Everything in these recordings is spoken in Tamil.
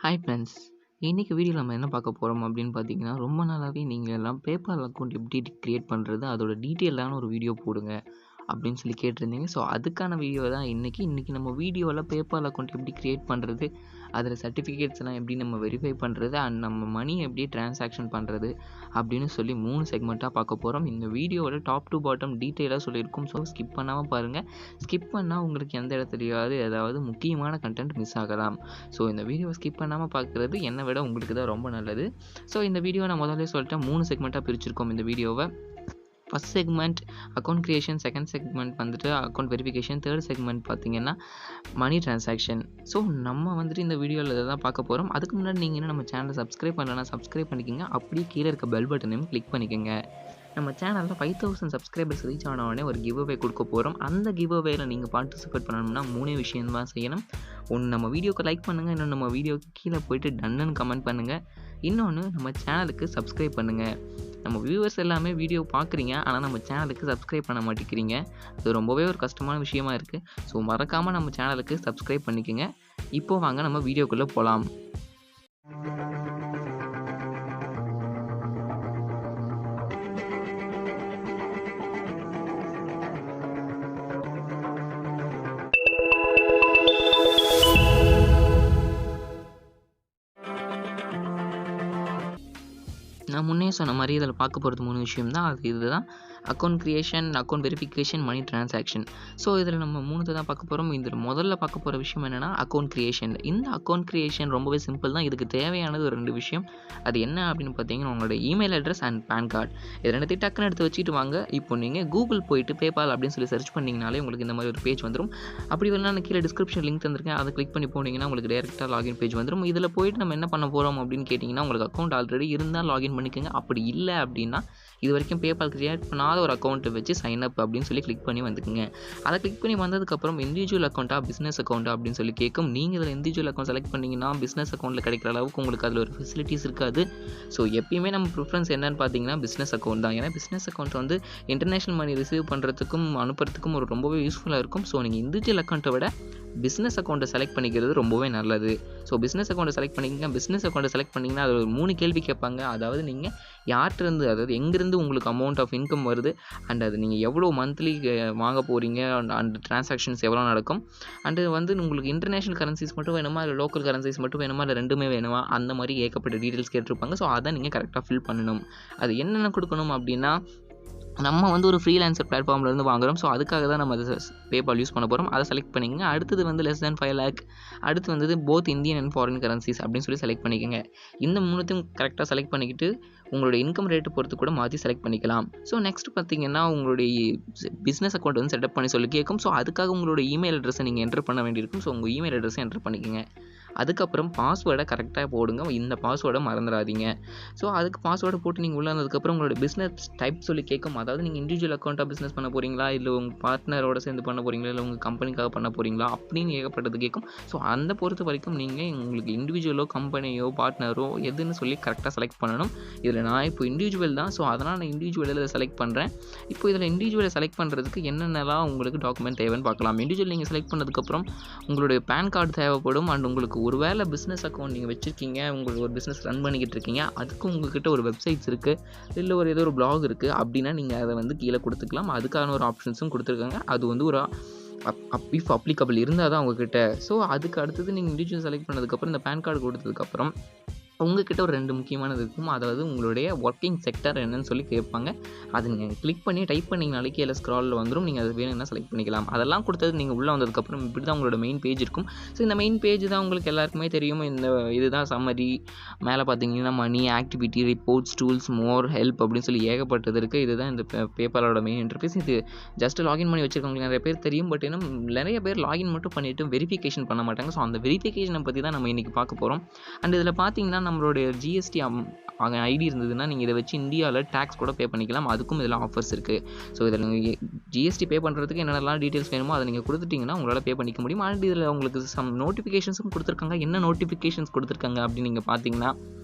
ஹாய் ஃப்ரெண்ட்ஸ், இன்றைக்கி வீடியோவில் நம்ம என்ன பார்க்க போகிறோம் அப்படின்னு பார்த்தீங்கன்னா, ரொம்ப நாளாகவே நீங்கள் எல்லாம் பேபால் அக்கௌண்ட் எப்படி கிரியேட் பண்ணுறது, அதோட டீட்டெயிலான ஒரு வீடியோ போடுங்க அப்படின்னு சொல்லி கேட்டிருந்தீங்க. ஸோ அதுக்கான வீடியோ தான் இன்றைக்கி நம்ம வீடியோவில் பேபால் அக்கௌண்ட் எப்படி கிரியேட் பண்ணுறது, அதில் சர்டிஃபிகேட்ஸ்லாம் எப்படி நம்ம வெரிஃபை பண்ணுறது அண்ட் நம்ம மணி எப்படி டிரான்சாக்ஷன் பண்ணுறது அப்படின்னு சொல்லி 3 செக்மெண்ட்டாக பார்க்க போகிறோம். இந்த வீடியோவில் டாப் டு பாட்டம் டீட்டெயிலாக சொல்லியிருக்கும். ஸோ ஸ்கிப் பண்ணாமல் பாருங்கள். ஸ்கிப் பண்ணால் உங்களுக்கு எந்த இடத்துலையாவது ஏதாவது முக்கியமான கண்டென்ட் மிஸ் ஆகலாம். ஸோ இந்த வீடியோவை ஸ்கிப் பண்ணாமல் பார்க்குறது என்னை விட உங்களுக்கு தான் ரொம்ப நல்லது. ஸோ இந்த வீடியோ நான் முதல்ல சொல்லிட்டேன், 3 செக்மெண்ட்டாக பிரிச்சிருக்கோம் இந்த வீடியோவை. First segment account creation, second segment வந்துட்டு அக்கௌண்ட் வெரிஃபிகேஷன், தேர்ட் செக்மெண்ட் பார்த்தீங்கன்னா மணி டிரான்சாக்ஷன். ஸோ நம்ம வந்துட்டு இந்த வீடியோவில் இதை தான் பார்க்க போகிறோம். அதுக்கு முன்னாடி நீங்கள் இன்னும் நம்ம சேனலை சப்ஸ்கிரைப் பண்ணலன்னா சப்ஸ்கிரைப் பண்ணிக்கோங்க. அப்படியே கீழே இருக்க பெல் பட்டனையும் கிளிக் பண்ணிக்கோங்க. நம்ம சேனலில் 5000 சப்ஸ்கிரைபர்ஸ் ரீச் ஆன உடனே ஒரு கிவ் அவே கொடுக்க போகிறோம். அந்த கிவ் அவேயில் நீங்கள் பார்ட்டிசிபேட் பண்ணணும்னா 3 விஷயம் தான் செய்யணும். ஒன்று, நம்ம வீடியோக்கு லைக் பண்ணுங்கள். இன்னொன்று, நம்ம வீடியோக்கு கீழே போயிட்டு டன்னுன்னு கமெண்ட் பண்ணுங்கள். இன்னொன்று, நம்ம சேனலுக்கு சப்ஸ்கிரைப் பண்ணுங்கள். நம்ம வியூவர்ஸ் எல்லாமே வீடியோ பார்க்குறீங்க, ஆனால் நம்ம சேனலுக்கு சப்ஸ்கிரைப் பண்ண மாட்டேங்கிறீங்க. அது ரொம்பவே ஒரு கஷ்டமான விஷயமா இருக்குது. ஸோ மறக்காமல் நம்ம சேனலுக்கு சப்ஸ்கிரைப் பண்ணிக்கோங்க. இப்போ வாங்க நம்ம வீடியோக்குள்ளே போகலாம். நான் முன்னே சொன்ன மாதிரி இதில் பார்க்க போகிறது 3 விஷயம் தான். இதுதான் account creation, account verification, money transaction. So இதில் நம்ம 3 தான் பார்க்க போகிறோம். இதில் முதல்ல பார்க்க போகிற விஷயம் என்னென்னா அக்கௌண்ட் க்ரியேஷன். இந்த அக்கௌண்ட் க்ரியேஷன் ரொம்பவே சிம்பிள் தான். இதுக்கு தேவையானது ஒரு 2 விஷயம். அது என்ன அப்படின்னு பார்த்தீங்கன்னா, உங்களோட email address and PAN card. இது 2த்தையும் டக்குன்னு எடுத்து வச்சுட்டு வாங்க. இப்போ நீங்கள் கூகுள் போயிட்டு பேபால் அப்படின்னு சொல்லி சர்ச் பண்ணிங்கனாலே உங்களுக்கு இந்த மாதிரி ஒரு பேஜ் வந்துடும். அப்படி இல்லைனா நான் கீழே டிஸ்கிரிப்ஷன் லிங்க் தந்திருக்கேன், அதை கிளிக் பண்ணி போனீங்கன்னா உங்களுக்கு டேரெக்டாக லாகின் பேஜ் வந்துடும். இதில் போயிட்டு நம்ம என்ன பண்ண போகிறோம் அப்படின்னு கேட்டிங்கன்னா, உங்களுக்கு அக்கௌண்ட் ஆல்ரெடி இருந்தால் லாகின் பண்ணிக்கோங்க. அப்படி இல்லை அப்படின்னா இது வரைக்கும் பேபால் கிரியேட் பண்ணாத ஒரு அக்கௌண்ட்டை வச்சு சைன் அப் அப்படின்னு சொல்லி கிளிக் பண்ணி வந்துக்குங்க. அதை கிளிக் பண்ணி வந்ததுக்கப்புறம் இண்டிவிஜுவல் அக்கௌண்ட்டா பிஸ்னஸ் அக்கௌண்ட்டா அப்படின்னு சொல்லி கேட்கும். நீங்கள் இதில் இண்டிவிஜுவல் அக்கௌண்ட் செலக்ட் பண்ணிங்கன்னா பிஸ்னஸ் அக்கௌண்ட்டில் கிடைக்கிற அளவுக்கு உங்களுக்கு அதில் ஒரு ஃபெசிலிட்டிஸ் இருக்காது. ஸோ எப்பயுமே நம்ம ப்ரிஃபரன்ஸ் என்னன்னு பார்த்தீங்கன்னா பிஸ்னஸ் அக்கௌண்ட் தான். ஏன்னா பிஸ்னஸ் அக்கௌண்ட் வந்து இன்டர்நேஷனல் மணி ரிசீவ் பண்ணுறதுக்கும் அனுப்புறதுக்கும் ஒரு ரொம்பவே யூஸ்ஃபுல்லாக இருக்கும். ஸோ நீங்கள் இண்டிவிஜுவல் அக்கௌண்ட்டை விட பிஸ்னஸ் அக்கௌண்ட்டை செலக்ட் பண்ணிக்கிறது ரொம்பவே நல்லது. ஸோ பிஸ்னஸ் அக்கௌண்ட்டை செலக்ட் பண்ணிக்கங்க. பிஸ்னஸ் அக்கௌண்ட்டை செலக்ட் பண்ணிங்கன்னா அது ஒரு 3 கேள்வி கேட்பாங்க. அதாவது நீங்கள் யார்கிட்டருந்து, அதாவது எங்கேருந்து உங்களுக்கு அமௌண்ட் ஆஃப் இன்கம் வருது அண்ட் அது நீங்கள் எவ்வளோ மந்த்லி வாங்க போகிறீங்க அண்ட் டிரான்சாக்ஷன்ஸ் எவ்வளோ நடக்கும் அண்டு வந்து உங்களுக்கு இன்டர்நேஷனல் கரன்சிஸ் மட்டும் வேணுமா, இல்லை லோக்கல் கரன்சிஸ் மட்டும் வேணுமா, இல்லை ரெண்டுமே வேணுமா, அந்த மாதிரி ஏகப்பட்ட டீட்டெயில்ஸ் கேட்டிருப்பாங்க. ஸோ அதை நீங்கள் கரெக்டாக ஃபில் பண்ணணும். அது என்னென்ன கொடுக்கணும் அப்படின்னா, நம்ம வந்து ஒரு ஃப்ரீலான்சர் பிளாட்ஃபார்ம்லேருந்து வாங்குகிறோம். ஸோ அதுக்காக தான் நம்ம அதை பேபால் யூஸ் பண்ண போகிறோம். அதை செலக்ட் பண்ணிக்கங்க. அடுத்தது வந்து less than 5 lakh. அடுத்து வந்து both Indian and foreign currencies அப்படின்னு சொல்லி செலக்ட் பண்ணிக்கோங்க. இந்த 3த்தையும் கரெக்டாக செலக்ட் பண்ணிக்கிட்டு உங்களுடைய இன்கம் ரேட்டு பொறுத்து கூட மாற்றி செலக்ட் பண்ணிக்கலாம். ஸோ நெக்ஸ்ட் பார்த்தீங்கன்னா, உங்களுடைய பிஸ்னஸ் அக்கௌண்ட் வந்து செட்டப் பண்ணி சொல்லி கேட்கும். ஸோ அதுக்காக உங்களோட இமெயில் அட்ரஸை நீங்கள் என்டர் பண்ண வேண்டியிருக்கும். ஸோ உங்கள் இமெயில் அட்ரஸை என்டர் பண்ணிக்கோங்க. அதுக்கப்புறம் பாஸ்வேர்டை கரெக்டாக போடுங்க. இந்த பாஸ்வேர்டை மறந்துடாதீங்க. ஸோ அதுக்கு பாஸ்வேர்டை போட்டு நீங்கள் உள்ளே வந்ததுக்கப்புறம் உங்களோட பிஸ்னஸ் டைப் சொல்லி கேட்கும். அதாவது நீங்கள் இண்டிவிஜுவல் அக்கௌண்ட்டாக பிஸ்னஸ் பண்ண போகிறீங்களா, இல்லை உங்கள் பார்ட்னரோட சேர்ந்து பண்ண போகிறீங்களா, இல்லை உங்கள் கம்பெனிக்காக பண்ண போகிறீங்களா அப்படின்னு ஏகப்பட்டது கேட்கும். ஸோ அந்த பொறுத்த வரைக்கும் நீங்கள் உங்களுக்கு இண்டிவிஜுவலோ கம்பெனியோ பார்ட்னரோ எதுன்னு சொல்லி கரெக்டாக செலக்ட் பண்ணணும். இதில் நான் இப்போ இண்டிவிஜுவல் தான். ஸோ அதனால் நான் இண்டிவிஜுவலில் செலக்ட் பண்ணுறேன். இப்போ இதில் இண்டிவிஜுவலை செலக்ட் பண்ணுறதுக்கு என்னென்னலாம் உங்களுக்கு டாக்குமெண்ட் தேவைன்னு பார்க்கலாம். இண்டிவிஜுவல் நீங்கள் செலக்ட் பண்ணதுக்கப்புறம் உங்களுடைய பேன் கார்டு தேவைப்படும். அண்ட் உங்களுக்கு ஒரு வேளை பிஸ்னஸ் அக்கௌண்ட் நீங்கள் வச்சுருக்கீங்க, உங்களுக்கு ஒரு பிஸ்னஸ் ரன் பண்ணிக்கிட்டு இருக்கீங்க, அதுக்கு உங்கள்கிட்ட ஒரு வெப்சைட்ஸ் இருக்குது, இல்லை ஏதோ ஒரு பிளாக் இருக்குது அப்படின்னா நீங்கள் அதை வந்து கீழே கொடுத்துக்கலாம். அதுக்கான ஒரு ஆப்ஷன்ஸும் கொடுத்துருக்காங்க. அது வந்து ஒரு இஃப் அப்ளிகபிள் இருந்தால் தான் உங்ககிட்ட. ஸோ அதுக்கு அடுத்தது நீங்கள் இண்டிவிஜுவல் செலக்ட் பண்ணதுக்கப்புறம் இந்த பேன் கார்டு கொடுத்ததுக்கப்புறம் உங்கள்கிட்ட ஒரு 2 முக்கியமானது இருக்கும். அதாவது உங்களுடைய ஒர்க்கிங் செக்டர் என்னன்னு சொல்லி கேட்பாங்க. அது நீங்கள் கிளிக் பண்ணி டைப் பண்ணிங்கனாலே கீழே ஸ்க்ராலில் வந்துடும். நீங்கள் அது வேணும்னா செலக்ட் பண்ணிக்கலாம். அதெல்லாம் கொடுத்தது நீங்கள் உள்ளே வந்ததுக்கப்புறம் இப்படி தான் உங்களோட மெயின் பேஜ் இருக்கும். ஸோ இந்த மெயின் பேஜ் தான் உங்களுக்கு எல்லாருக்குமே தெரியும். இதுதான் சம்மரி. மேலே பார்த்தீங்கன்னா மணி, ஆக்டிவிட்டி, ரிப்போர்ட்ஸ், டூல்ஸ், மோர், ஹெல்ப் அப்படின்னு சொல்லி ஏகப்பட்டது இருக்குது. இதுதான் இந்த பேபாலோட மெயின் இன்டர்ஃபேஸ். இது ஜஸ்ட் லாகின் பண்ணி வச்சுருக்கவங்களுக்கு நிறைய பேர் தெரியும். பட் இன்னும் நிறைய பேர் லாகின் மட்டும் பண்ணிவிட்டு வெரிஃபிகேஷன் பண்ண மாட்டாங்க. ஸோ அந்த வெரிஃபிகேஷனை பற்றி தான் நம்ம இன்றைக்கி பார்க்க போகிறோம். அண்ட் இதில் பார்த்தீங்கன்னா நம்மளுடைய ஜிஎஸ்டி ஐடி இருந்ததுன்னா நீங்கள் இதை வச்சு இந்தியாவில் டேக்ஸ் கூட பே பண்ணிக்கலாம். அதுக்கும் இதில் ஆஃபர்ஸ் இருக்குது. ஸோ இதில் நீங்கள் ஜிஎஸ்டி பே பண்ணுறதுக்கு என்னென்னலாம் டீட்டெயில்ஸ் வேணுமோ அதை நீங்கள் கொடுத்துட்டிங்கன்னா உங்களால் பே பண்ணிக்க முடியும். அண்ட் இதில் உங்களுக்கு சம் நோட்டிஃபிகேஷன்ஸும் கொடுத்துருக்காங்க. என்ன நோட்டிஃபிகேஷன்ஸ் கொடுத்துருக்காங்க அப்படின்னு நீங்கள் பார்த்தீங்கன்னா,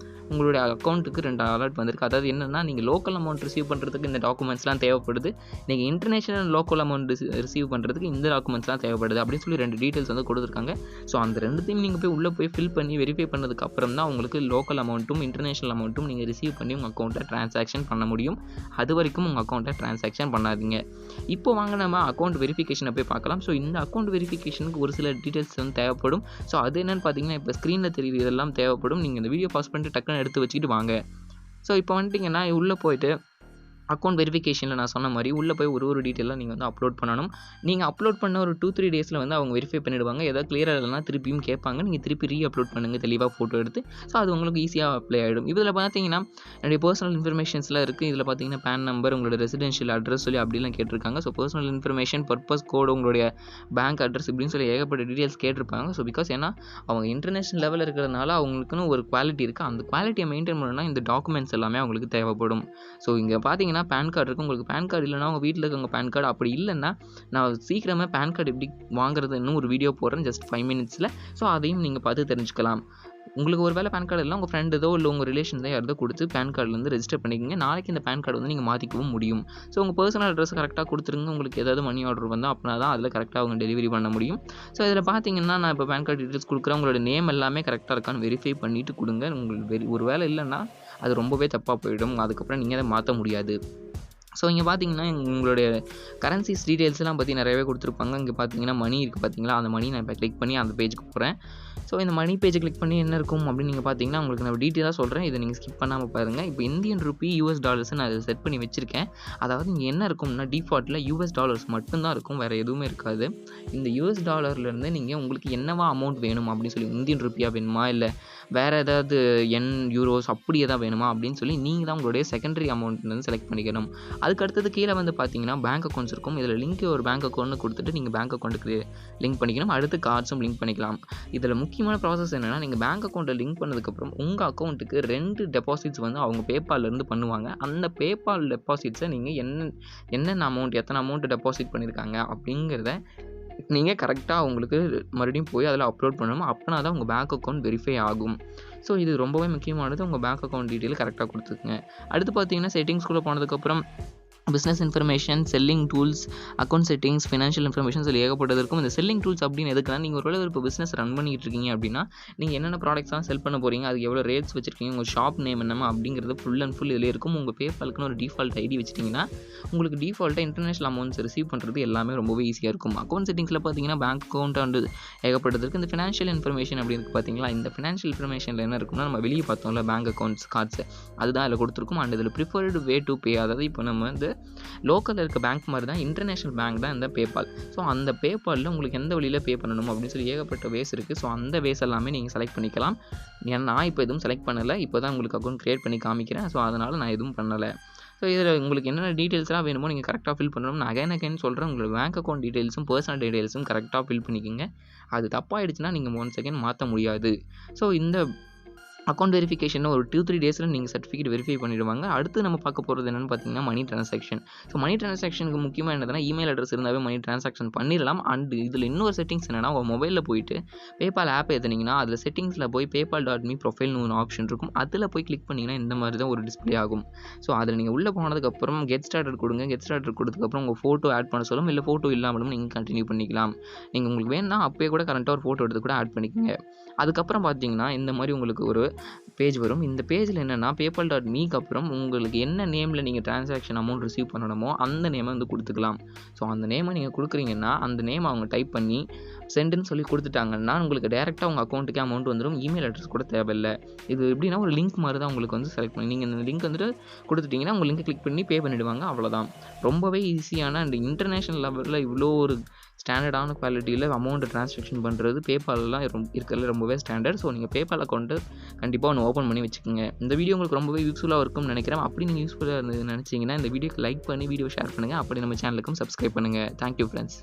உங்களுடைய அக்கௌண்ட்டுக்கு 2 அலர்ட் வந்திருக்கு. அதாவது என்னென்னா, நீங்கள் லோக்கல் அமௌண்ட் ரிசீவ் பண்ணுறதுக்கு இந்த டாக்குமெண்ட்ஸ்லாம் தேவைப்படுது, நீங்கள் இன்டர்நேஷனல் லோக்கல் அமௌண்ட் ரிசீவ் பண்ணுறதுக்கு இந்த டாக்குமெண்ட்ஸ்லாம் தேவைப்படுது அப்படின்னு சொல்லி 2 டீட்டெயில்ஸ் வந்து கொடுத்துருக்காங்க. ஸோ அந்த 2த்தையும் நீங்கள் போய் உள்ளே போய் ஃபில் பண்ணி வெரிஃபை பண்ணதுக்கு அப்புறம் தான் உங்களுக்கு லோக்கல் அமௌண்ட்டும் இன்டர்நேஷனல் அமௌண்ட்டும் நீங்கள் ரிசீவ் பண்ணி உங்கள் அக்கௌண்ட்டை ட்ரான்சாக்ஷன் பண்ண முடியும். அது வரைக்கும் உங்கள் அக்கௌண்ட்டை ட்ரான்சாக்ஷன் பண்ணாதீங்க. இப்போ வாங்க நம்ம அக்கௌண்ட் வெரிஃபிகேஷனை போய் பார்க்கலாம். ஸோ இந்த அக்கௌண்ட் வெரிஃபிகேஷனுக்கு ஒரு சில டீட்டெயில்ஸ் வந்து தேவைப்படும். ஸோ அது என்னென்னு பார்த்தீங்கன்னா, இப்போ ஸ்க்ரீனில் தெரியுது இதெல்லாம் தேவைப்படும். நீங்கள் இந்த வீடியோ பாஸ் பண்ணிட்டு டக்குன்னு எடுத்து வச்சுக்கிட்டு வாங்க. ஸோ இப்போ வந்துட்டிங்கன்னா உள்ளே போயிட்டு அக்கௌண்ட் வெரிஃபிகேஷனில் நான் சொன்ன மாதிரி உள்ளே போய் ஒரு டீட்டெயிலாக நீங்கள் வந்து அப்லோட் பண்ணணும். நீங்கள் அப்லோட் பண்ண ஒரு 2-3 டேஸில் வந்து அவங்க வெரிஃபை பண்ணிவிடுவாங்க. ஏதாவது கிளியராக இல்லைனா திருப்பியும் கேட்பாங்க. நீங்கள் திருப்பி அப்லோட் பண்ணுங்கள் தெளிவாக ஃபோட்டோ எடுத்து. ஸோ அது உங்களுக்கு ஈஸியாக அப்ளை ஆகிடும். இதில் பார்த்தீங்கன்னா என்னுடைய பர்சனல் இன்ஃபர்மேஷன்ஸ்லாம் இருக்குது. இதில் பார்த்தீங்கன்னா பேன் நம்பர், உங்களோட ரெசிடென்ஷியல் அட்ரஸ் சொல்லி அப்படிலாம் கேட்டிருக்காங்க. ஸோ பர்சனல் இன்ஃபர்மேஷன், பர்பஸ் கோடு, உங்களுடைய பேங்க் அட்ரஸ் இப்படின்னு சொல்லி ஏகப்பட்ட டீட்டெயில்ஸ் கேட்டிருப்பாங்க. ஸோ பிகாஸ் ஏன்னா அவங்க இன்டர்நேஷனல் லெவலில் இருக்கிறதுனால அவங்களுக்குன்னு ஒரு குவாலிட்டி இருக்குது. அந்த குவாலிட்டியை மெயின்டைன் பண்ணணும்னா இந்த டாக்குமெண்ட்ஸ் எல்லாமே அவங்களுக்கு தேவைப்படும். ஸோ இங்கே பார்த்தீங்கன்னா பேன் கார்டு இருக்குது. உங்களுக்கு பேன் கார்டு இல்லைனா உங்கள் வீட்டில் இருக்கவங்க பேன் கார்டு அப்படி இல்லைன்னா நான் சீக்கிரமாக பேன் கார்டு எப்படி வாங்குறது இன்னும் ஒரு வீடியோ போடுறேன் ஜஸ்ட் 5 மினிட்ஸில். ஸோ அதையும் நீங்கள் பார்த்து தெரிஞ்சுக்கலாம். உங்களுக்கு ஒரு வேளை பேன் கார்டு இல்லை, உங்கள் ஃப்ரெண்டோ இல்லை உங்கள் ரிலேஷன்ஸோ யாரதோ கொடுத்து பேன் கார்டுலேருந்து ரெஜிஸ்டர் பண்ணிக்கோங்க. நாளைக்கு இந்த பேன் கார்டு வந்து நீங்கள் மாற்றிக்கவும் முடியும். ஸோ உங்கள் பர்சனல் அட்ரஸ் கரெக்டாக கொடுத்துருங்க. உங்களுக்கு ஏதாவது மணி ஆர்டர் வந்தால் அப்படின்னா தான் அதில் கரெக்டாக அவங்க டெலிவரி பண்ண முடியும். ஸோ இதில் பார்த்தீங்கன்னா நான் இப்போ பேன் கார்டு டீட்டெயில்ஸ் கொடுக்குறேன். உங்களோட நேம் எல்லாமே கரெக்டாக இருக்கான்னு வெரிஃபை பண்ணிவிட்டு கொடுங்க. உங்களுக்கு ஒரு வேளை இல்லைன்னா அது ரொம்பவே தப்பாக போயிடும். அதுக்கப்புறம் நீங்கள் அதை மாற்ற முடியாது. ஸோ இங்கே பார்த்தீங்கன்னா உங்களுடைய கரன்சிஸ் டீட்டெயில்ஸ்லாம் பற்றி நிறையவே கொடுத்துருப்பாங்க. இங்கே பார்த்தீங்கன்னா மணி இருக்குது பார்த்தீங்களா, அந்த மணி நான் இப்போ கிளிக் பண்ணி அந்த பேஜுக்கு போகிறேன். ஸோ இந்த மணி பேஜை கிளிக் பண்ணி என்ன இருக்கும் அப்படின்னு நீங்கள் பார்த்தீங்கன்னா உங்களுக்கு நான் டீட்டெயிலாக சொல்கிறேன். இதை நீங்கள் ஸ்கிப் பண்ணாமல் பாருங்கள். இப்போ இந்தியன் ரூபி US டாலர்ஸ் நான் அதை செட் பண்ணி வச்சுருக்கேன். அதாவது இங்கே என்ன இருக்கும்னா டிஃபால்ட்டில் US டாலர்ஸ் மட்டும்தான் இருக்கும், வேறு எதுவுமே இருக்காது. இந்த US டாலர்லேருந்து நீங்கள் உங்களுக்கு என்னவா அமௌண்ட் வேணும் அப்படின்னு சொல்லி இந்தியன் ரூபியாக வேணுமா இல்லை வேறு ஏதாவது யூரோஸ் அப்படி எதாவது வேணுமா அப்படின்னு சொல்லி நீங்கள் தான் உங்களுடைய செகண்டரி அமௌண்ட் வந்து செலக்ட் பண்ணிக்கணும். அதுக்கு அடுத்தது கீழே வந்து பார்த்தீங்கன்னா பேங்க் அக்கௌண்ட்ஸ் இருக்கும். இதில் லிங்க் ஒரு பேங்க் அக்கௌண்ட்னு கொடுத்துட்டு நீங்கள் பேங்க் அக்கௌண்ட்டுக்கு லிங்க் பண்ணிக்கணும். அடுத்து கார்ட்ஸும் லிங்க் பண்ணிக்கலாம். இதில் முக்கியமான ப்ராசஸ் என்னென்னா, நீங்கள் பேங்க் அக்கௌண்ட்டை லிங்க் பண்ணதுக்கப்புறம் உங்கள் அக்கௌண்ட்டுக்கு 2 டெபாசிட்ஸ் வந்து அவங்க பேபால்லேருந்து பண்ணுவாங்க. அந்த பேபால் டெபாசிட்ஸை நீங்கள் என்னென்ன அமௌண்ட் எத்தனை அமௌண்ட் டெபாசிட் பண்ணியிருக்காங்க அப்படிங்கிறத நீங்கள் கரெக்டாக உங்களுக்கு மறுபடியும் போய் அதில் அப்லோட் பண்ணணும். அப்படின்னா தான் உங்கள் பேங்க் அக்கௌண்ட் வெரிஃபை ஆகும். ஸோ இது ரொம்பவே முக்கியமானது. உங்கள் பேங்க் அக்கௌண்ட் டீட்டெயில் கரெக்டாக கொடுத்துக்குங்க. அடுத்து பார்த்தீங்கன்னா செட்டிங்ஸ்குள்ளே போனதுக்கப்புறம் business information, selling tools, account settings, financial information சொல்லி ஏகப்பட்டது இருக்கும். இந்த செல்லிங் டூல்ஸ் அப்படின்னு எதுக்குன்னா, நீங்கள் ஒரு வேளை இப்போ பிஸ்னஸ் ரன் பண்ணிட்டு இருக்கீங்க அப்படின்னா நீங்கள் என்னென்ன ப்ராடக்ட்ஸ்லாம் செல் பண்ண போகிறீங்க, அதுக்கு எவ்வளோ ரேட்ஸ் வச்சிருக்கீங்க, உங்கள் ஷாப் நேம் என்னமா அப்படிங்கிறது ஃபுல் அண்ட் ஃபுல் இதில் இருக்கும். உங்கள் பேபாலுக்குன்னு ஒரு டிஃபால்ட் ஐடி வச்சிட்டிங்கன்னா உங்களுக்கு டிஃபால்ட்டாக இன்டர்நேஷனல் அமௌண்ட்ஸ் ரிசீவ் பண்ணுறது எல்லாமே ரொம்பவே ஈஸியாக இருக்கும். அக்கௌண்ட் செட்டிங்ஸில் பார்த்தீங்கன்னா பேங்க் அக்கௌண்ட் வந்து ஏகப்பட்டது இருக்குது. இந்த ஃபினான்ஷியல் இன்ஃபர்மேஷன் அப்படி இருக்குது பார்த்தீங்களா, இந்த ஃபினான்ஷியல் இன்ஃபர்மேஷனில் என்ன இருக்குன்னா நம்ம வெளியே பார்த்தோம்ல பேங்க் அக்கௌண்ட்ஸ் கார்ட்ஸ் அதுதான் அதில் கொடுத்துருக்கும். அண்ட் இதில் ப்ரிஃபர்டு வே டு பே, அதாவது இப்போ நம்ம வந்து லோக்கல் இருக்க பேங்க் மாதிரி தான் இன்டர்நேஷனல் பேங்க் தான் இந்த பேபால். ஸோ அந்த பேபாலில் உங்களுக்கு எந்த வழியில் பே பண்ணணும் அப்படின்னு சொல்லி ஏகப்பட்ட வேஸ் இருக்குது. ஸோ அந்த வேஸ் எல்லாமே நீங்கள் செலக்ட் பண்ணிக்கலாம். ஏன்னா நான் இப்போ எதுவும் செலக்ட் பண்ணலை, இப்போ தான் உங்களுக்கு அக்கௌண்ட் க்ரியேட் பண்ணி காமிக்கிறேன். ஸோ அதனால் நான் எதுவும் பண்ணலை. ஸோ இதில் உங்களுக்கு என்னென்ன டீட்டெயில்ஸ்லாம் வேணுமோ நீங்கள் கரெக்டாக ஃபில் பண்ணணும். நான் அகைன் சொல்கிறேன், உங்களோட பேங்க் அக்கௌண்ட் டீட்டெயில்ஸும் பர்சனல் டீட்டெயில்ஸும் கரெக்டாக ஃபில் பண்ணிக்கோங்க. அது தப்பாகிடுச்சுன்னா நீங்கள் 1 செகண்ட் மாற்ற முடியாது. ஸோ இந்த அக்கௌண்ட் வெரிஃபிகேஷன் ஒரு 2-3 டேஸில் நீங்கள் சர்டிஃபிகேட் வெரிஃபை பண்ணிவிடுவாங்க. அடுத்து நம்ம பார்க்க போகிறது என்னென்னு பார்த்தீங்கன்னா மணி ட்ரான்சாக்ஷன். ஸோ மணி ட்ரான்சாக்ஷனுக்கு முக்கியமாக என்னதுன்னா இமெயில் அட்ரஸ் இருந்தாவே மணி ட்ரான்சாக்ஷன் பண்ணிடலாம். அண்ட் இதில் இன்னொரு செட்டிங்ஸ் என்னென்னா, உங்கள் மொபைலில் போயிட்டு பேபால் ஆப் ஏற்றினீங்கன்னா அதில் செட்டிங்ஸில் போய் PayPal.me ப்ரொஃபைல்னு ஒரு ஆப்ஷன் இருக்கும். அதில் போய் கிளிக் பண்ணிங்கன்னா இந்த மாதிரி தான் ஒரு டிஸ்பிளே ஆகும். ஸோ அதில் நீங்கள் உள்ளே போனதுக்கப்புறம் கெட் ஸ்டார்டட் கொடுங்க. கெட் ஸ்டார்டட் கொடுத்ததுக்கப்புறம் உங்கள் ஃபோட்டோ ஆட் பண்ண சொல்லும். இல்லை ஃபோட்டோ இல்லாமலும் நீங்கள் கண்டினியூ பண்ணிக்கலாம். நீங்கள் உங்களுக்கு வேணும்னா அப்போயே கூட கரெக்டாக ஒரு ஃபோட்டோ எடுத்து கூட ஆட் பண்ணிக்கோங்க. அதுக்கப்புறம் பார்த்தீங்கன்னா இந்த மாதிரி உங்களுக்கு ஒரு பேஜ் வரும். இந்த பேஜில் என்னென்னா PayPal.meக்கு அப்புறம் உங்களுக்கு என்ன நேமில் நீங்கள் ட்ரான்சாக்ஷன் அமௌண்ட் ரிசீவ் பண்ணணுமோ அந்த நேமை வந்து கொடுத்துக்கலாம். ஸோ அந்த நேமை நீங்கள் கொடுக்குறீங்கன்னா அந்த நேம் அவங்க டைப் பண்ணி சென்டுன்னு சொல்லி கொடுத்துட்டாங்கன்னா உங்களுக்கு டேரெக்டாக உங்கள் அக்கௌண்ட்டுக்கே அமௌண்ட் வந்துடும். இமெயில் அட்ரஸ் கூட தேவையில்லை. இது எப்படின்னா ஒரு லிங்க் மாதிரி தான் உங்களுக்கு வந்து செலக்ட் பண்ணி நீங்கள் இந்த லிங்க் வந்துட்டு கொடுத்துட்டிங்கன்னா உங்கள் லிங்க் கிளிக் பண்ணி பே பண்ணிவிடுவாங்க. அவ்வளோதான். ரொம்பவே ஈஸியான அண்ட் இன்டர்நேஷனல் லெவலில் இவ்வளோ ஒரு ஸ்டாண்டர்டான குவாலிட்டியில் அமௌண்ட் ட்ரான்சாக்ஷன் பண்ணுறது பேபாலெலாம் இருக்கிறதுல ரொம்பவே ஸ்டாண்டர்ட். ஸோ நீங்கள் பேபால் அக்கௌண்ட்டு கண்டிப்பாக ஒன்று ஓப்பன் பண்ணி வச்சுக்கோங்க. இந்த வீடியோ உங்களுக்கு ரொம்பவே யூஸ்ஃபுல்லாக இருக்கும்னு நினைக்கிறேன். அப்படி நீங்கள் யூஸ்ஃபுல்லாக இருந்தது நினச்சிங்கன்னா இந்த வீடியோக்கு லைக் பண்ணி வீடியோ ஷேர் பண்ணுங்கள். அப்படி நம்ம சேனலுக்கும் சப்ஸ்கிரைப் பண்ணுங்கள். Thank you friends.